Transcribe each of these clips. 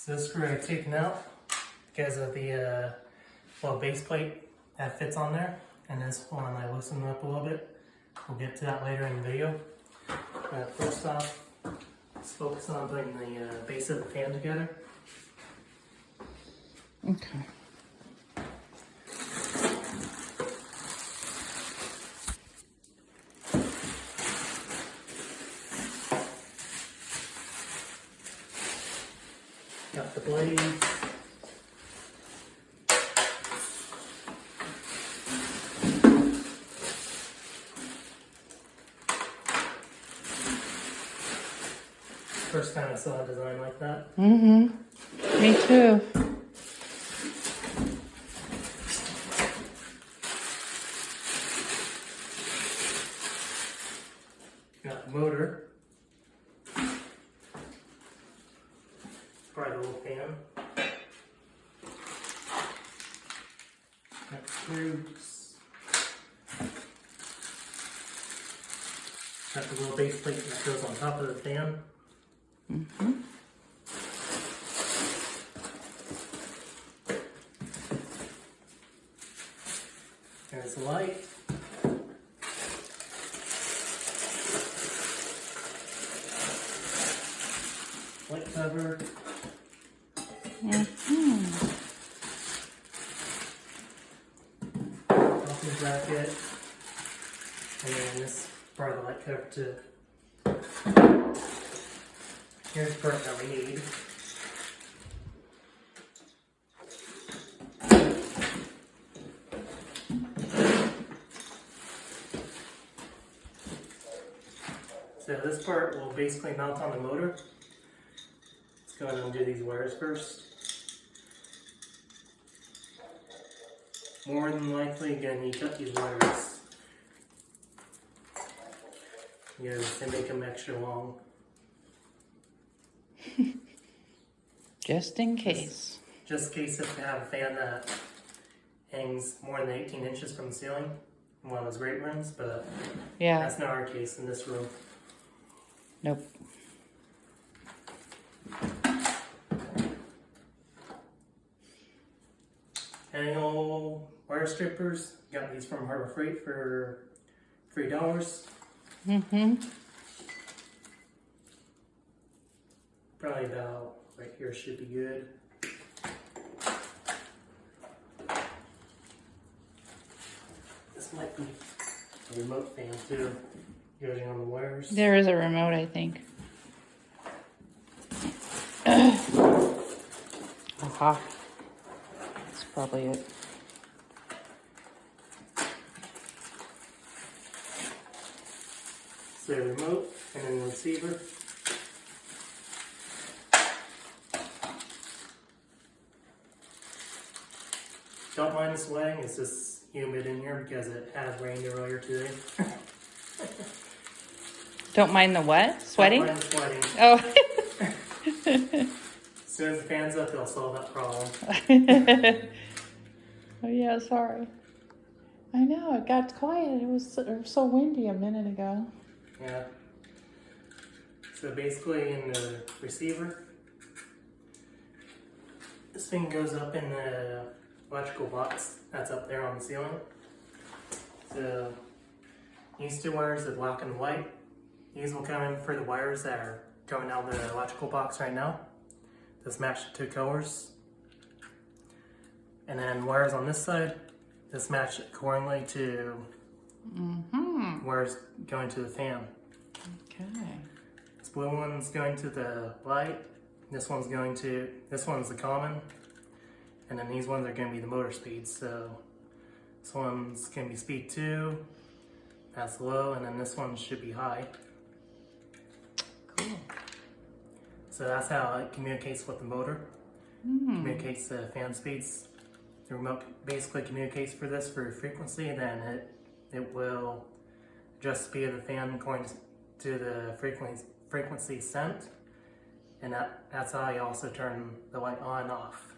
So this screw I've taken out because of the little base plate that fits on there, and this one I loosened up a little bit. We'll get to that later in the video. First off, let's focus on putting the base of the fan together. Okay. Got the blades. First time I saw a design like that. Mm-hmm. Me too. Got the motor. Probably the little fan. Got the screws. Got the little base plate that goes on top of the fan. Mm-hmm. There's the light. Light cover. Mm-hmm. Coffee bracket. And then this part of the light cover too. Here's the part that we need. So this part will basically mount on the motor. Let's go ahead and undo these wires first. More than likely, you're going to need to cut these wires because they make them extra long. Just in case. Just in case if you have a fan that hangs more than 18 inches from the ceiling in one of those great rooms, but Yeah. that's not our case in this room. Nope. Annual wire strippers. Got these from Harbor Freight for $3. Mm-hmm. Probably about right here should be good. This might be a remote fan too, judging on the wires. There is a remote, I think. Aha. That's probably it. So remote and then receiver. Don't mind the sweating, it's just humid in here because it has rained earlier today. Don't mind the what? Sweating? Don't mind the sweating. Oh. As soon as the fan's up, they'll solve that problem. Oh yeah, sorry. I know, it got quiet. It was so windy a minute ago. Yeah. So basically in the receiver, this thing goes up in the electrical box that's up there on the ceiling. So these two wires are black and white. These will come in for the wires that are going out of the electrical box right now. This match the two colors. And then wires on this side, this match accordingly to wires going to the fan. Okay. This blue one's going to the light. This one's the common. And then these ones are going to be the motor speeds. So this one's going to be speed 2. That's low. And then this one should be high. Cool. So that's how it communicates with the motor. Communicates the fan speeds. The remote basically communicates for this for frequency, and then it will adjust the speed of the fan according to the frequency sent, and that's how you also turn the light on and off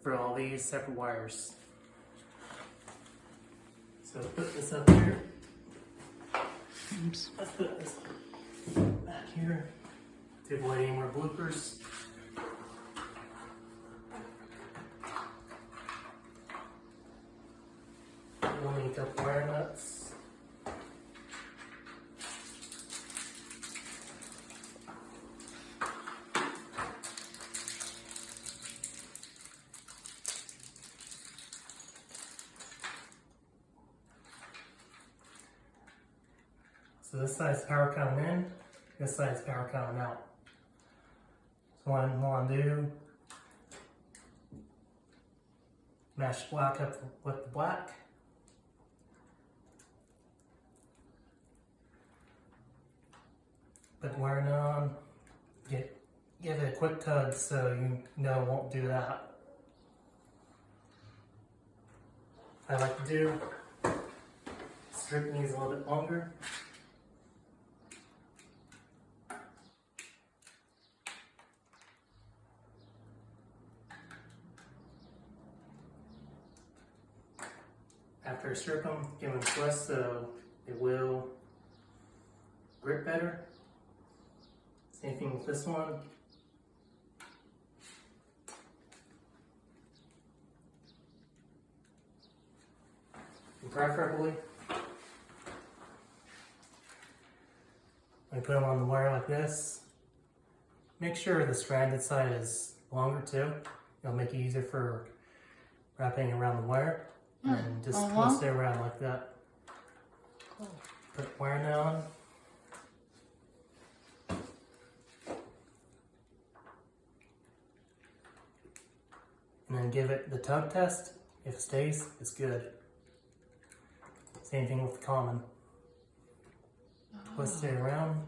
for all these separate wires. So put this up here. Oops. Let's put this back here to avoid any more bloopers. picked up wire nuts. So this side's power coming in, this side's power coming out. So what I want to do, match black up with the black. Put wiring on, give it a quick tug so you know it won't do that. I like to do, strip these a little bit longer. After I strip them, give them a twist so it will grip better. Same thing with this one. And preferably, I put them on the wire like this. Make sure the stranded side is longer too. It'll make it easier for wrapping around the wire. And just twist it around like that. Cool. Put wire nut on. And then give it the tug test. If it stays, it's good. Same thing with the common. Twist it around.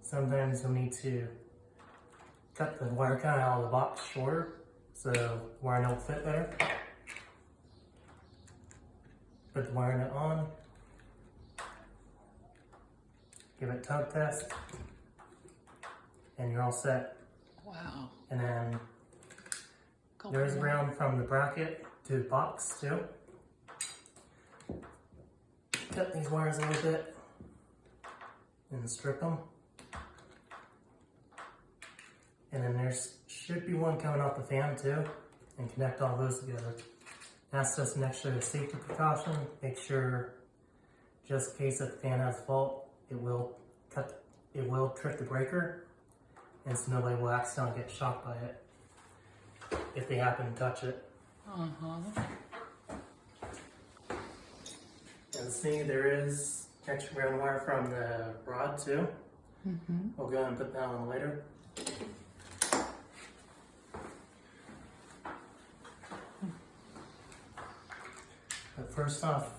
Sometimes you'll need to cut the wire cut out of the box shorter so the wire nut will fit better. Put the wire nut on. Give it a tug test. And you're all set. Wow. And then there's around from the bracket to the box too. Cut these wires a little bit and strip them. And then there's should be one coming off the fan too, and connect all those together. That's just an extra safety precaution. Make sure, just in case if the fan has a fault, it will trip the breaker, and so nobody will accidentally get shocked by it if they happen to touch it. And see, there is extra ground wire from the rod too. We'll go ahead and put that on later. But first off,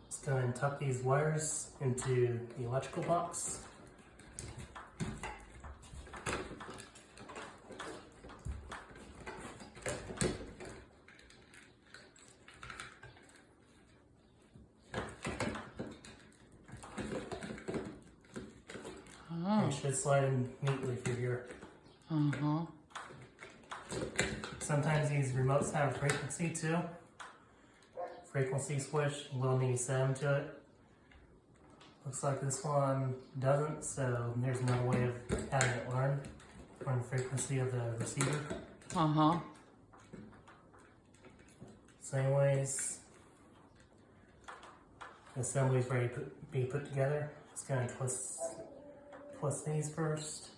let's go ahead and tuck these wires into the electrical box. It should slide in neatly through here. Sometimes these remotes have a frequency too. Frequency switch, we'll need to set them to it. Looks like this one doesn't, so there's no way of having it learn from the frequency of the receiver. So anyways, the assembly's ready to be put together. Just gonna twist these first.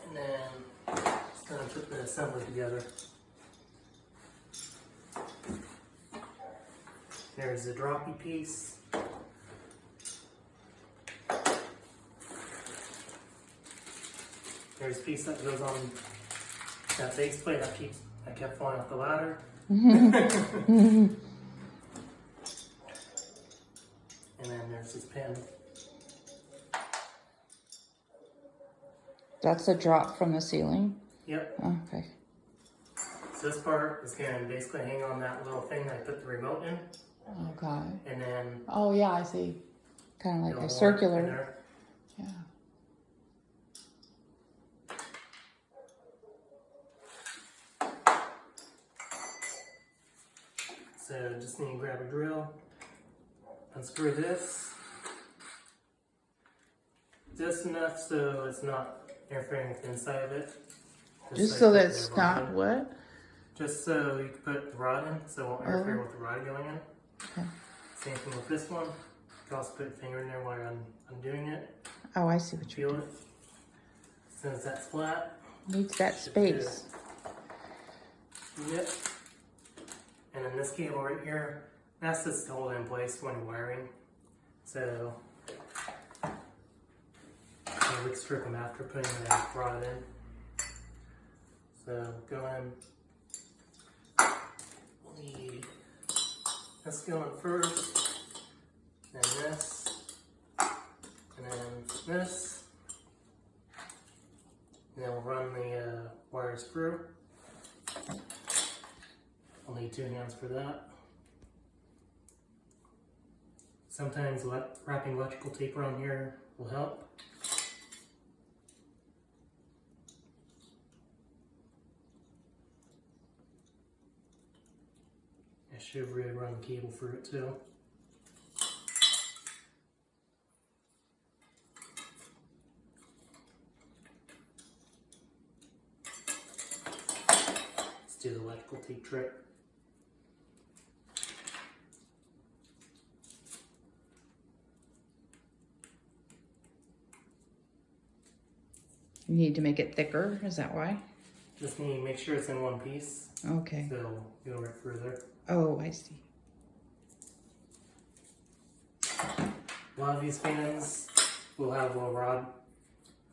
And then just gonna put the assembly together. There's the droppy piece. There's a piece that goes on that base plate that kept falling off the ladder. And then there's this pin. That's a drop from the ceiling? Yep. Okay. So this part is going to basically hang on that little thing that I put the remote in. Okay. And then Oh yeah, I see. Kind of like it'll a work in circular. there. Yeah. So just need to grab a drill, unscrew this. Just enough so it's not interfering with the inside of it. Just like so put that the it's rod not in. what? Just so you can put the rod in so it won't interfere with the rod going in. Okay. Same thing with this one. You can also put your finger in there while you're undoing it. Oh, I see what you're Feel doing. it. Since that's flat. Needs that space. Yep. And then this cable right here, that's just to hold it in place when you're wiring. So we can strip them after putting the rod in. So go ahead and lead this going first, then this, and then this. And then we'll run the wires through. I'll need 2 hands for that. Sometimes wrapping electrical tape around here will help. I should really run the cable through it too. Let's do the electrical tape trick. You need to make it thicker, is that why? Just need to make sure it's in one piece. Okay. So it'll go right through there. Oh, I see. A lot of these fans will have a little rod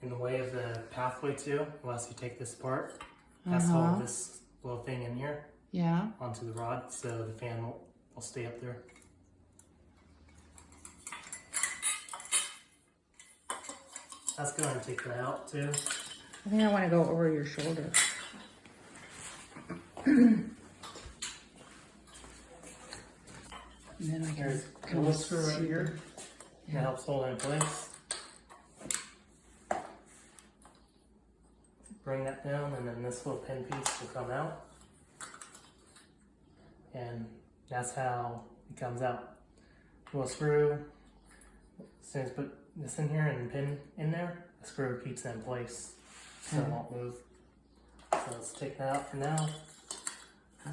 in the way of the pathway too, unless you take this apart. That's hold this little thing in here Yeah. onto the rod so the fan will stay up there. Let's go ahead and take that out too. I think I want to go over your shoulder. And then I can There's a come little screw right here. here. That helps hold it in place. Bring that down and then this little pin piece will come out. And that's how it comes out. We'll screw, as soon as put this in here and pin in there, the screw keeps it in place so it won't move. So let's take that out for now. Hi.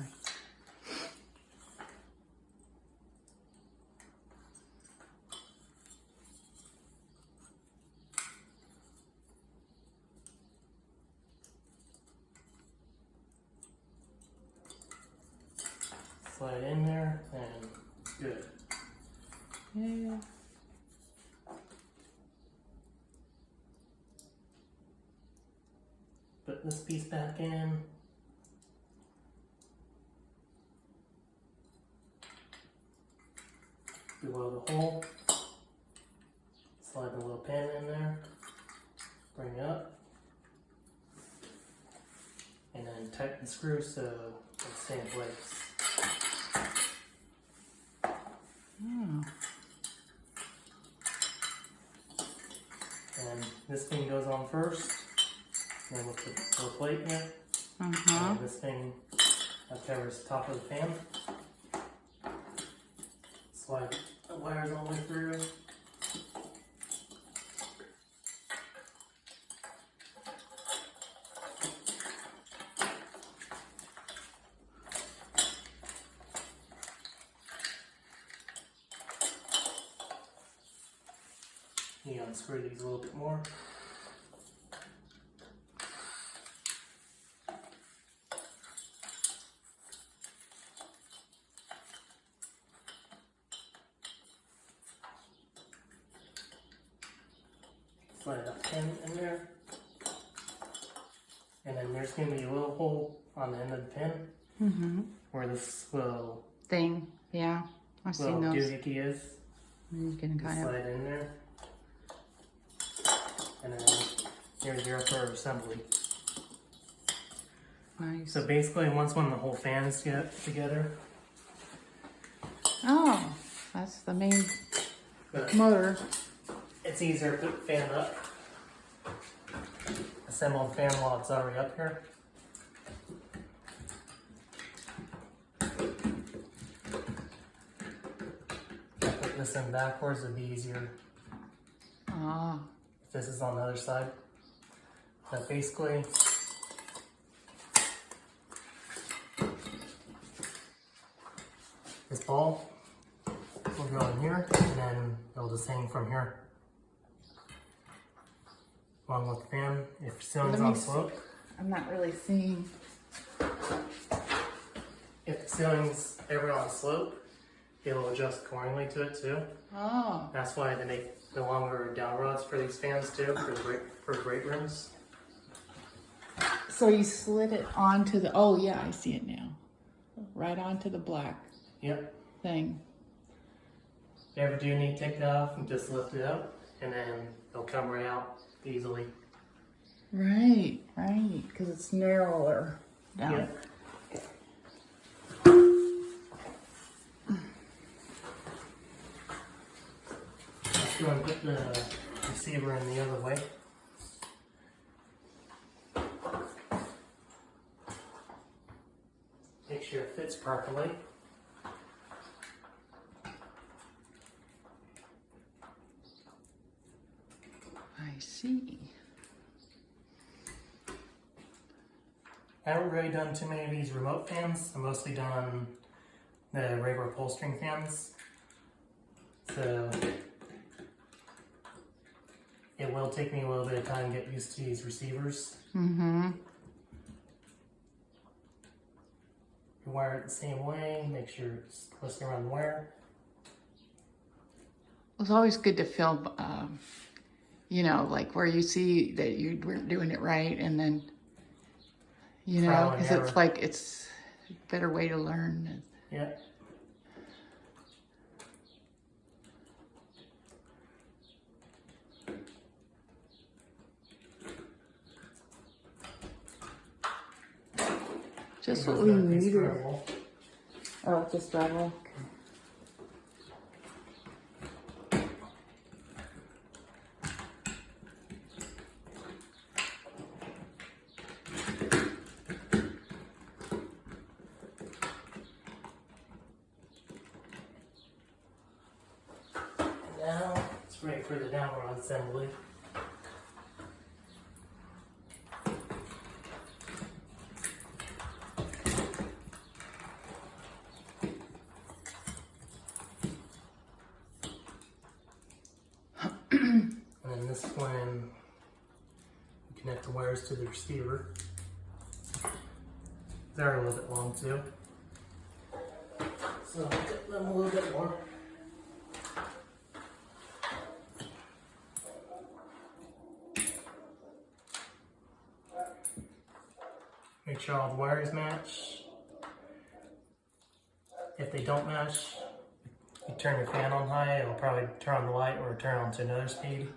Slide in there and good. Yeah. Put this piece back in. Below the hole. Slide the little pin in there. Bring it up. And then tighten the screw so it'll stay in place. Oh. And this thing goes on first. Then we'll put the little plate in it. And this thing that covers the top of the fan. Slide the wires all the way through. You unscrew these a little bit more. Slide that pin in there. And then there's going to be a little hole on the end of the pin where this little Thing. Yeah. I've seen those. doohickey is. You can kind of. Slide in there. And then here's your upper assembly. Nice. So basically once when the whole fan is together, Oh, that's the main but motor. it's easier to put the fan up. Assemble the fan while it's already up here. put this in backwards, it'd be easier Ah. if this is on the other side. But basically, this ball will go in here, and then it'll just hang from here. Along with the fan, if ceiling's on slope. I'm not really seeing. If the ceiling's ever on a slope, it'll adjust accordingly to it too. Oh. That's why they make the longer down rods for these fans too, for great rooms. So you slid it onto the, oh yeah, I see it now. Right onto the black Yep. thing. If you ever do need to take that off, and just lift it up, and then it'll come right out easily. Right, because it's narrower down. Yep. Let's go and put the receiver in the other way. Make sure it fits properly. I see. I haven't really done too many of these remote fans. I've mostly done the regular pull string fans. So it will take me a little bit of time to get used to these receivers. Mm-hmm. You wire it the same way, make sure it's twisting around the wire. It's always good to film, you know, like where you see that you weren't doing it right, and then, you know, Trial and because error. it's like, it's a better way to learn. Yeah. Just Here's what we another piece of needed. drywall. Oh, just drywall. Now it's ready for the down rod assembly. And then this one, we connect the wires to the receiver. They're a little bit long too. So I'll cut them a little bit more. Make sure all the wires match. If they don't match, you turn your fan on high, it'll probably turn on the light or turn on to another speed.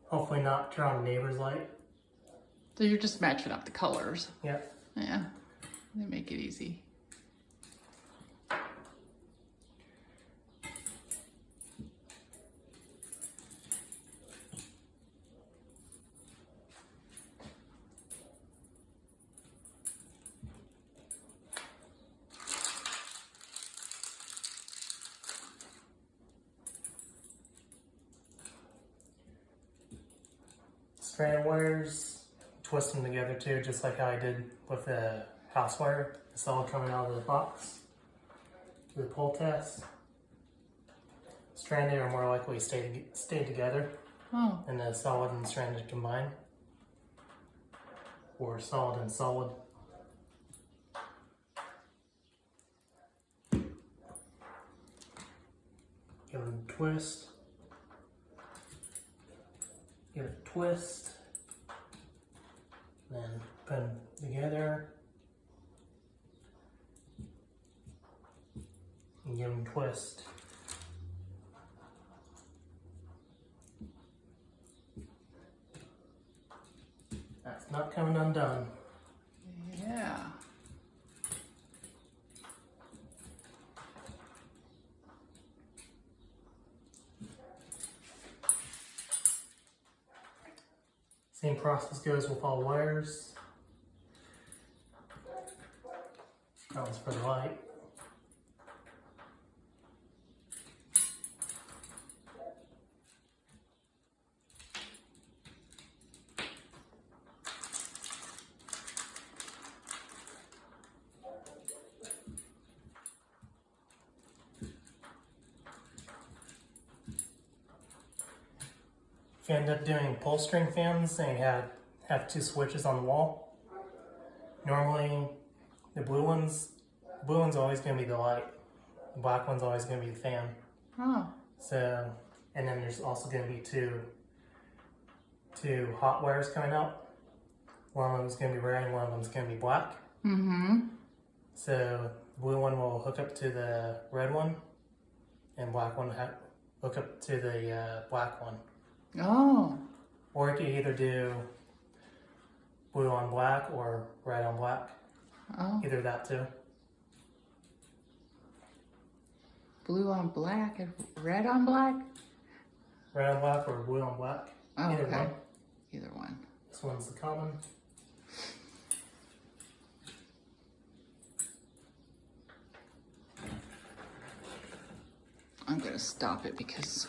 Hopefully not turn on the neighbor's light. So you're just matching up the colors. Yep. Yeah, they make it easy. Strand wires, twist them together too, just like how I did with the house wire. It's all coming out of the box. Do the pull test. Stranded are more likely to stay together, Oh, and the solid and stranded combine, or solid and solid. Give it a twist. Give it a twist. Then put them together. And give them a twist. That's not coming undone. yeah. Same process goes with all wires. That one's for the light. if you end up doing pull string fans and you have two switches on the wall, normally the blue one's always going to be the light. The black one's always going to be the fan. Oh. So, and then there's also going to be two hot wires coming out. One of them's going to be red and one of them's going to be black. Mm-hmm. So the blue one will hook up to the red one, and black one hook up to the black one. Oh. Or you could either do blue on black or red on black. Oh. Either that too. Blue on black and red on black? Red on black or blue on black. Oh, Either okay. one. Either one. This one's the common. I'm going to stop it because